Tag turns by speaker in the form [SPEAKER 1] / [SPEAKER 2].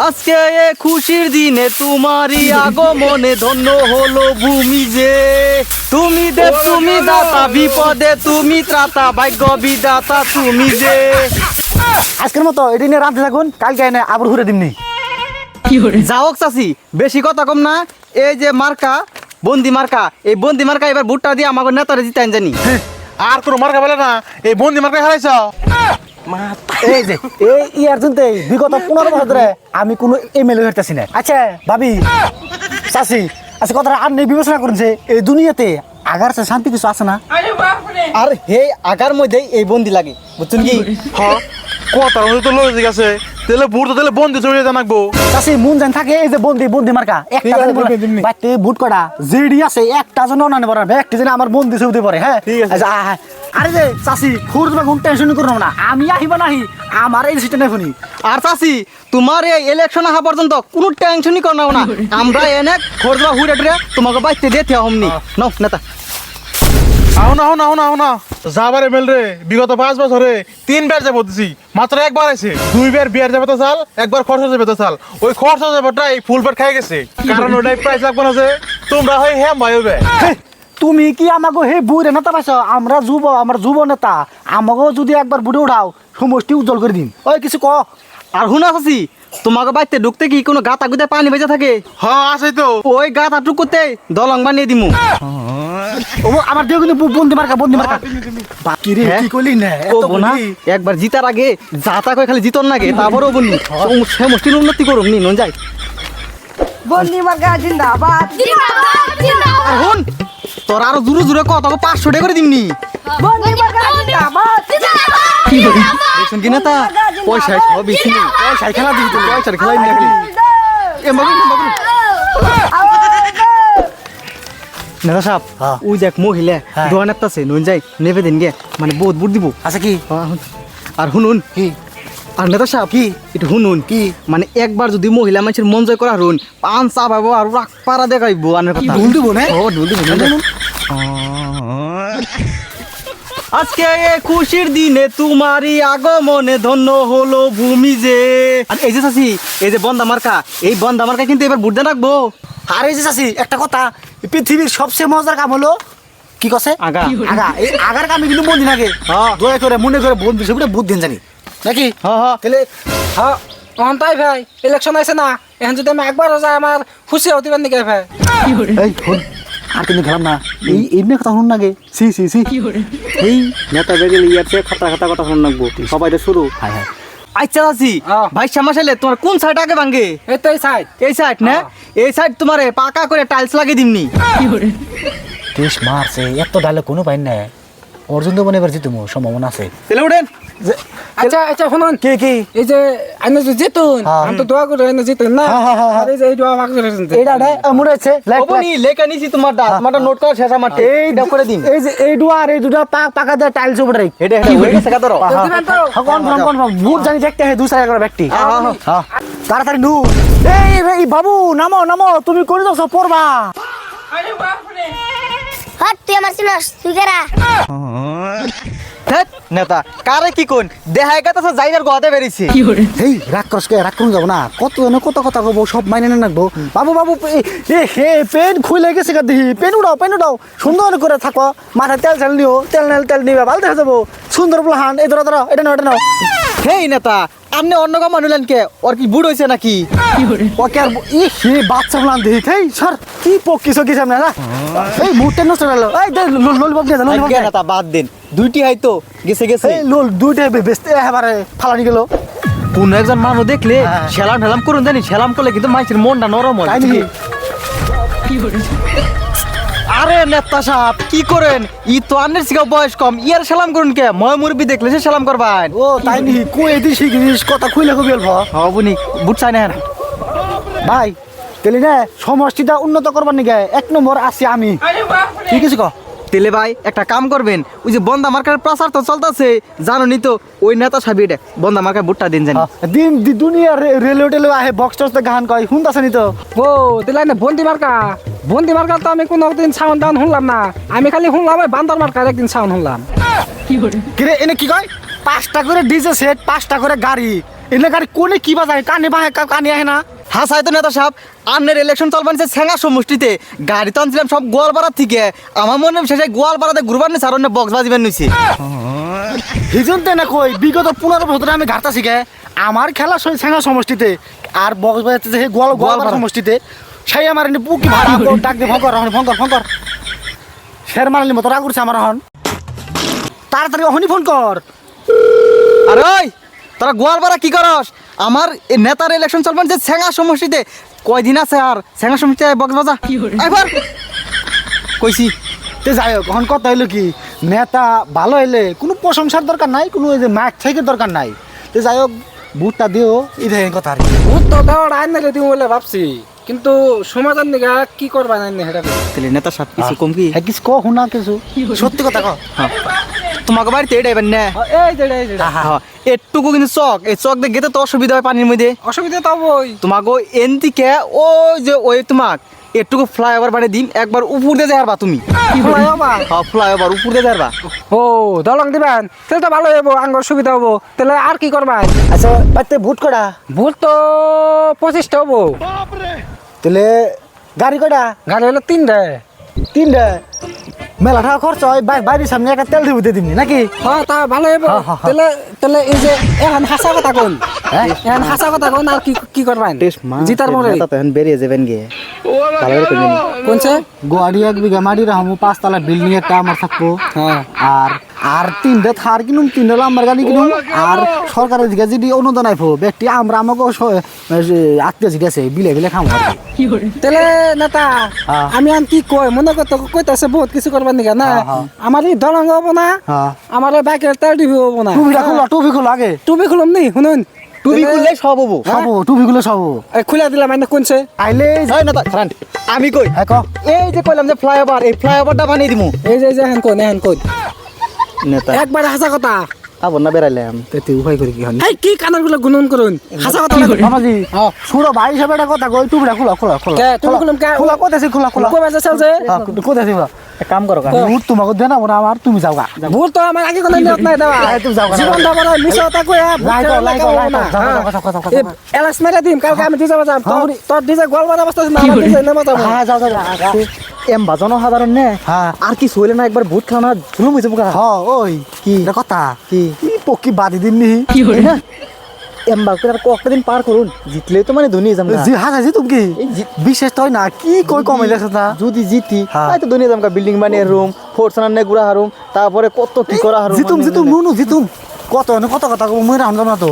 [SPEAKER 1] আজকে এ খুশির দিনে তোমারই আগমনে ধন্য হলো ভূমি যে তুমি দেব তুমি দাতা বিপদে তুমি ত্রাতা ভাগ্য বিধাতা তুমি যে
[SPEAKER 2] আজকের মতো এটি নিয়ে রাঁধতে থাকুন, কালকে এনে আবার ঘুরে দিমনি।
[SPEAKER 1] যাওক চাচি, বেশি কথা কম না। এই যে মার্কা বন্দি মার্কা, এই বন্দি মার্কা এবার ভুট্টা দিয়ে আমাকে নেতারে জিতাইন জানি।
[SPEAKER 3] আর কোনো মার্কা বলে না, এই বন্দি মার্কা হারাইছ।
[SPEAKER 2] এই যে এই ইয়ার জন্য বিগত 15 বছর ধরে আমি কোনো এমএলএ হইতেছি না। আচ্ছা ভাবি চাচি, আচ্ছা কথাটা আপনি বিবেচনা করুন যে এই দুনিয়াতে আগার চেয়ে শান্তি কিছু আছে না?
[SPEAKER 1] আর হে আগার মধ্যেই এই বন্দি লাগে, বুঝছেন কি?
[SPEAKER 3] হ্যাঁ, কথা তো লজিক আছে। তাহলে ভোট তো তাহলে বন্দি চলে জানাকবো।
[SPEAKER 2] চাচি মন জান থাকে এই যে বন্দি বন্দি মার্কা একটা জানি বলে বাইতে বুট করা জিডি আছে একটা জন না নেবার একটি জানি আমার বন্দি ছুটে পড়ে। হ্যাঁ
[SPEAKER 3] ঠিক আছে।
[SPEAKER 2] আচ্ছা আরে যে চাচি খুঁড় বা কোন টেনশন করো না, আমি আহিবা নাহি আমার এই সিটে নেই শুনি।
[SPEAKER 1] আর চাচি তোমার এই ইলেকশন আসা পর্যন্ত কোনো টেনশনই করো না, আমরা এনে খোঁজবা হুড়ে টুড়ে তোমাকে বাইতে দিয়ে হমনি নাও নেতা।
[SPEAKER 3] আও না যাবার এমএল রে বিগত 5 বছরে 3 বার যাবো দিছি, মাত্র একবার আছে। 2 বার বিয়ার যাবে তো চাল, একবার খরচ যাবে তো চাল। ওই খরচ যাবেটাই ফুল পেট খাই গেছে, কারণ ওটাই প্রাইস লাগবে না যে তোমরা হয় হ্যাঁ ভাই হবে।
[SPEAKER 2] তুমি কি আমাকে হে বুড়ে নেতা পাইছ? আমরা আমার যুব নেতা, আমাকেও যদি একবার বুড়ে উঠাও সমষ্টি উজ্জ্বল করে দিন। ওই কিছু ক।
[SPEAKER 1] আর শুনা চাচি, তোমাকে বাইতে ঢুকতে কি কোনো গাতা গুতে পানি বেজে থাকে?
[SPEAKER 3] হ্যাঁ আছে তো।
[SPEAKER 1] ওই গাতা টুকুতে দলং বানিয়ে দিমু।
[SPEAKER 2] ও আমার দেহ কিন্তু বন্দি মার্কা বাকি রে
[SPEAKER 1] হ্যাঁ?
[SPEAKER 2] কি কইলি না
[SPEAKER 1] ও বোনা একবার জিতার আগে যাতা কই খালি জিতন নাগে, তারপরেও বলি সমষ্টির উন্নতি করুম নি নন যাই।
[SPEAKER 4] বন্দি মার্কা জিন্দাবাদ
[SPEAKER 1] আর হুন তোর আরো জুরু জুরে কত 500 টাকা করে দিমনি।
[SPEAKER 4] বন্দি মার্কা জিন্দাবাদ
[SPEAKER 1] দেখছেন কি নেতা পয়সা সব বেশি নেই, পয়সা খেলা দিবি তো, পয়সার খেলাই নাকি এ মগুন নেতা সাহেব।
[SPEAKER 2] হ্যাঁ।
[SPEAKER 1] ওই দেখ মহিলা
[SPEAKER 2] হ্যাঁ।
[SPEAKER 1] দোয়ান আছে নন যাই নেবে দিন গে, মানে বহুত বুট দিব।
[SPEAKER 2] আচ্ছা কি
[SPEAKER 1] আর শুনুন
[SPEAKER 2] কি
[SPEAKER 1] আর নেতা সাহেব
[SPEAKER 2] কি?
[SPEAKER 1] একটু শুনুন
[SPEAKER 2] কি?
[SPEAKER 1] মানে একবার যদি মহিলা মানুষের মন জয় করা হন পান চা পাবো আর রাগ পাড়া দেখাইবো আনের কথা।
[SPEAKER 2] ঢুল দিব না?
[SPEAKER 1] ও ঢুল দিব আজকে এ খুশির দিনে তোমারই আগমনে ধন্য হলো ভূমি যে। আর এই যে চাচি, এই যে বন্দা মার্কা, এই বন্দা মার্কা কিন্তু এবার বুঝতে রাখবো।
[SPEAKER 2] আর এই যে চাচি একটা কথা, পৃথিবীর সবচেয়ে মজার কাম হলো কি কছে
[SPEAKER 1] আগা।
[SPEAKER 2] আগা এই আগার কামে কিন্তু বন্দি লাগে।
[SPEAKER 1] হ্যাঁ।
[SPEAKER 2] দয়া করে মনে করে বন্দি সবটা বুদ্ধ দেন জানি নাকি?
[SPEAKER 1] হ্যাঁ
[SPEAKER 2] তাহলে
[SPEAKER 5] হ্যাঁ তাই ভাই, ইলেকশন আছে না, এখন যদি আমি একবার যাই আমার খুশি হতে পারি নাকি ভাই?
[SPEAKER 2] এই শোন, আর কিন্তু খেলাম না এই এমনি কথা শুনুন নাগে। সি
[SPEAKER 1] এই নেতা বেগেল ইয়ারছে খাতা খাতা কথা শুন রাখবো সবাই তো শুরু।
[SPEAKER 2] হাই হাই
[SPEAKER 1] আচ্ছা চাচি ভাই সামাশালে তোমার কোন সাইড আগে ভাঙ্গে?
[SPEAKER 5] এই তো এই সাইড।
[SPEAKER 1] এই সাইড না, এই সাইড তোমারে পাকা করে টাইলস লাগিয়ে দিমনি।
[SPEAKER 2] টেস মারছে এত ডালে কোনো পাই না, অর্জুন তো মনে পারছি তুমি সম্ভাবনা আছে।
[SPEAKER 1] তাহলে উঠেন।
[SPEAKER 5] আচ্ছা শুনুন,
[SPEAKER 2] কি কি
[SPEAKER 5] এই যে আইনে যে জিতুন,
[SPEAKER 2] হ্যাঁ।
[SPEAKER 5] আমি তো দোয়া করে আইনে জিতুন না,
[SPEAKER 2] হ্যাঁ।
[SPEAKER 5] আর এই যে এই দোয়া মাক করে
[SPEAKER 2] এইটা মনে হচ্ছে
[SPEAKER 1] ওপনি লেখা নিছি তোমার দাঁত তোমারটা নোট করা শেষ আমার এইটা করে দিন।
[SPEAKER 2] এই যে এই দুয়া আর এই দুটা পাকা দিয়ে টাইলস উপরে রাখ।
[SPEAKER 1] এটা হয়ে গেছে কাদর।
[SPEAKER 2] কনফার্ম বুট জানি দেখতে হয় 2 করে ব্যক্তি।
[SPEAKER 1] হ্যাঁ।
[SPEAKER 2] তাড়াতাড়ি নু। এই বাবু নামো তুমি করে দাও সব পড়বা।
[SPEAKER 6] হট তুই আমার চিনস তুই কেরা?
[SPEAKER 1] নেতা কারে কি কোন দেখাই কথা যাইনার গোয়াতে বেরিয়েছে।
[SPEAKER 2] এই রাগ করুন যাবো না, কত কথা কব সব মাইনে না রাখবো। বাবু হে পেন খুলে গেছে গা দেখি, পেন উড়াও সুন্দর করে থাকো, মাথায় তেল নিও, তেল নিবে ভালো দেখা যাবো সুন্দর প্লাহান। এই ধরো এটা নাও।
[SPEAKER 1] হেই নেতা আপনি অন্য কাম মানুলেন কে? ওর কি বুড় হয়েছে নাকি?
[SPEAKER 2] ওকে আর হে বাচ্চা প্লান দেখি। এই স্যার কি পক্ষি সকি সামনে না এই মুহূর্তে নষ্ট হলো। এই ললিপপ দিয়ে
[SPEAKER 1] আজ্ঞা নেতা বাদ দিন, দুইটি হয়তো গেছে
[SPEAKER 2] এই দুইটাই বেচতে এবারে ফালানি গেল।
[SPEAKER 1] কোন একজন মানুষ দেখলে সেলাম করুন জানি, সেলাম করলে কিন্তু মানুষের মনটা নরম হয়।
[SPEAKER 2] তাই নাকি?
[SPEAKER 1] আরে নেতা সাহেব কি করেন? ই তো আন্নের সিগা বয়স কম, ইয়ার সালাম করুন কে? ময় মুরবি দেখলে সে সালাম করবেন।
[SPEAKER 2] ও তাই নি কই এদি শিখিস কথা খুইলে কবি অল্প
[SPEAKER 1] হবনি বুট চাই না
[SPEAKER 2] ভাই। তেলি না সমষ্টিটা উন্নত করবার নিকে 1 নম্বর আছি আমি। ঠিক আছে ক
[SPEAKER 1] তেলে ভাই একটা কাম করবেন, ওই যে বন্দা মার্কার প্রচার তো চলতেছে জানোনি তো, ওই নেতা সাহেব এটা বন্দা মার্কার বুটটা দিন জানি।
[SPEAKER 2] দিন দুনিয়া রেলওয়ে টেলে আহে বক্স টক্স গান কয় শুনতাছনি তো?
[SPEAKER 5] ও দিলাই না বন্দি মার্কা তো আমি কোনদিন সাউন্ড ডাউন শুনলাম না, আমি খালি শুনলাম ওই বান্দর মার্কার একদিন সাউন্ড শুনলাম।
[SPEAKER 2] কিরে এনে কি কয় 5টা করে ডিজে সেট 5টা করে গাড়ি এনে গাড়ি কোনে কি বাজায় কানে বাহে কানে আহে না
[SPEAKER 1] হ্যাঁ সাই তো নেতা সাহেব আন্নের ইলেকশন চলবানিছে ছেঙ্গা সমষ্টিতে গাড়ি তো আনছিলাম সব গোয়ালপাড়ার থেকে আমার মনে হয় শেষে গোয়ালপাড়াতে ঘুরবার নিছে আর অন্য বক্স বাজিবার নিছে
[SPEAKER 2] হিজন না কই বিগত 15 বছর আমি ঘাটতাছি গে আমার খেলা সেনা সমষ্টিতে আর বক্স বাজাতে যে গোয়ালপাড়া সমষ্টিতে সেই আমার এনে বুকি ভাড়া ডাক দে ভঙ্কর শের মারলি মতো রাগ করছে আমার হন তাড়াতাড়ি অহনি ফোন কর
[SPEAKER 1] আরে ওই তোরা গোয়ালপাড়া কি করস আমার এই নেতার ইলেকশন চলবানিছে ছেঙ্গা সমষ্টিতে কয়দিন আছে আর ছেঙ্গা সমষ্টিতে বক্স বাজা এবার কইছি
[SPEAKER 2] তে যাই হোক এখন কথা হইলো কি নেতা ভালো হইলে কোনো প্রশংসার দরকার নাই কোনো ওই যে মাইক থেকে দরকার নাই তে যাই হোক বুটটা দিও এই দেখেন কথা আর কি।
[SPEAKER 5] ভোট তো দেওয়ার আইন না দিও বলে ভাবছি কিন্তু সমাজের নিগা কি করবা না সেটা
[SPEAKER 1] তাহলে নেতা সাহেব কিছু কম কি
[SPEAKER 2] হ্যাঁ কিছু কহ না কিছু সত্যি কথা কহ
[SPEAKER 1] তোমাকে বাড়িতে এটাই না
[SPEAKER 5] এই যে
[SPEAKER 1] এটুকু কিন্তু চক এই চক দিয়ে গেতে তো অসুবিধা হয় পানির মধ্যে
[SPEAKER 5] অসুবিধা তো হবই
[SPEAKER 1] তোমাকে এন থেকে ওই যে ওই তোমাক এটুকু ফ্লাইওভার বানিয়ে দিন একবার উপর দিয়ে যাবা তুমি
[SPEAKER 5] ফ্লাইওভার
[SPEAKER 1] হ্যাঁ ফ্লাইওভার উপর দিয়ে যাবা
[SPEAKER 5] ও দলং দিবেন তাহলে তো ভালো হবো আঙ্গর সুবিধা হবো তাহলে আর কি করবেন
[SPEAKER 2] আচ্ছা বাড়িতে ভোট করা
[SPEAKER 5] ভোট তো 25টা হবো
[SPEAKER 2] তাহলে গাড়ি কটা
[SPEAKER 5] গাড়ি হলো 3টা
[SPEAKER 2] তিনটে মেলা টাকা খরচ হয় বাড়ির সামনে একটা তেল দিতে দিবি নাকি
[SPEAKER 5] হ্যাঁ তা ভালো হবো
[SPEAKER 2] হ্যাঁ, হ্যাঁ, হ্যাঁ।
[SPEAKER 5] তাহলে তাহলে এই যে এখন হাসা কথা কোন এখন হাসা কথা কোন আর কি করবেন জিতার মরে
[SPEAKER 1] তখন বেরিয়ে যাবেন গিয়ে ভালো করে করবেন
[SPEAKER 5] কোনছে
[SPEAKER 2] গাড়ি 1 বিঘা মাটি রাখবো 5 তলা বিল্ডিং একটা আমার থাকবো
[SPEAKER 5] হ্যাঁ
[SPEAKER 2] আর তিনটে থার কিনুম তিনটে আমার গাড়ি কিনুম আর সরকারের দিকে যদি অনুদান আইবো ব্যক্তি আমরা আমাকে আত্মীয় জিজ্ঞাসা আছে বিলে খাবো
[SPEAKER 5] তাহলে নেতা
[SPEAKER 2] হ্যাঁ।
[SPEAKER 5] আমি আন কি কই মনে করতে কইতাছে বহুত কিছু করবার নিকা না
[SPEAKER 2] হ্যাঁ।
[SPEAKER 5] আমার এই দলং হবো না
[SPEAKER 2] হ্যাঁ
[SPEAKER 5] আমার এই বাইকের তেল টিভি হবো না
[SPEAKER 2] টুপি খোলা আগে
[SPEAKER 5] টুপি খুলুম নি শুনুন
[SPEAKER 1] টুপি খুললে সব হবো
[SPEAKER 2] সব টুপি গুলো সব
[SPEAKER 5] খুলে দিলাম মানে কোনছে
[SPEAKER 2] আইলে
[SPEAKER 1] হয় না খারান আমি কই
[SPEAKER 2] হ্যাঁ ক
[SPEAKER 1] এই যে কইলাম যে ফ্লাইওভার এই ফ্লাইওভারটা বানিয়ে দিমু
[SPEAKER 5] এই যে এখন কোন
[SPEAKER 1] নেতা
[SPEAKER 5] একবার হাসা কথা
[SPEAKER 1] আবার না বেরাইলাম
[SPEAKER 2] তেতে উপায় করে কি হন
[SPEAKER 5] এই কি কানের গুলো গুনন করুন হাসা কথা বলে
[SPEAKER 2] বাবাজি শুনো ভাই হিসাবে একটা কথা কই টুপিটা খোলা
[SPEAKER 5] কে তুমি খুলুম কে
[SPEAKER 2] খোলা কোথাছে খোলা
[SPEAKER 5] কবে যাচ্ছ যে
[SPEAKER 2] কোথাছে
[SPEAKER 1] এক কাম করো
[SPEAKER 2] উঠ তোমাকে দেনা না আমার তুমি যাও গা
[SPEAKER 5] ভুল তো আমার আগে কোনো নিয়ত নাই দেওয়া
[SPEAKER 2] তুমি যাও
[SPEAKER 5] জীবন দাবার মিছা কথা কই এলাস মেরে দিম কালকে আমি দিতে যাম তোর দিতে গোল বাজা বসতে না আমার দিতে নেমে যাবো
[SPEAKER 2] হ্যাঁ যাও
[SPEAKER 1] এম বাজানো সাধারণ নে
[SPEAKER 2] হ্যাঁ
[SPEAKER 1] আর কি সইলে না একবার ভূত খানা ঝুলুম হইছে মুখা
[SPEAKER 2] ওই কি এটা কথা
[SPEAKER 1] কি
[SPEAKER 2] কি পক্ষী বাদি দিন নি
[SPEAKER 1] এম বাগ করে আর কয়েকটা দিন পার করুন জিতলে তো মানে দুনিয়া যাম না
[SPEAKER 2] জি হ্যাঁ জি তুমি কি বিশেষ তো হয় না কি কই কমাইলে না
[SPEAKER 1] যদি জিতি
[SPEAKER 2] হ্যাঁ।
[SPEAKER 1] তাই তো দুনিয়া যাম বিল্ডিং বানিয়ে রুম ফোর্সানার নে গুড়া হারুম তারপরে কত কি করা হারুম
[SPEAKER 2] জিতুম নুনু জিতুম কত কথা কব মই রাম না তো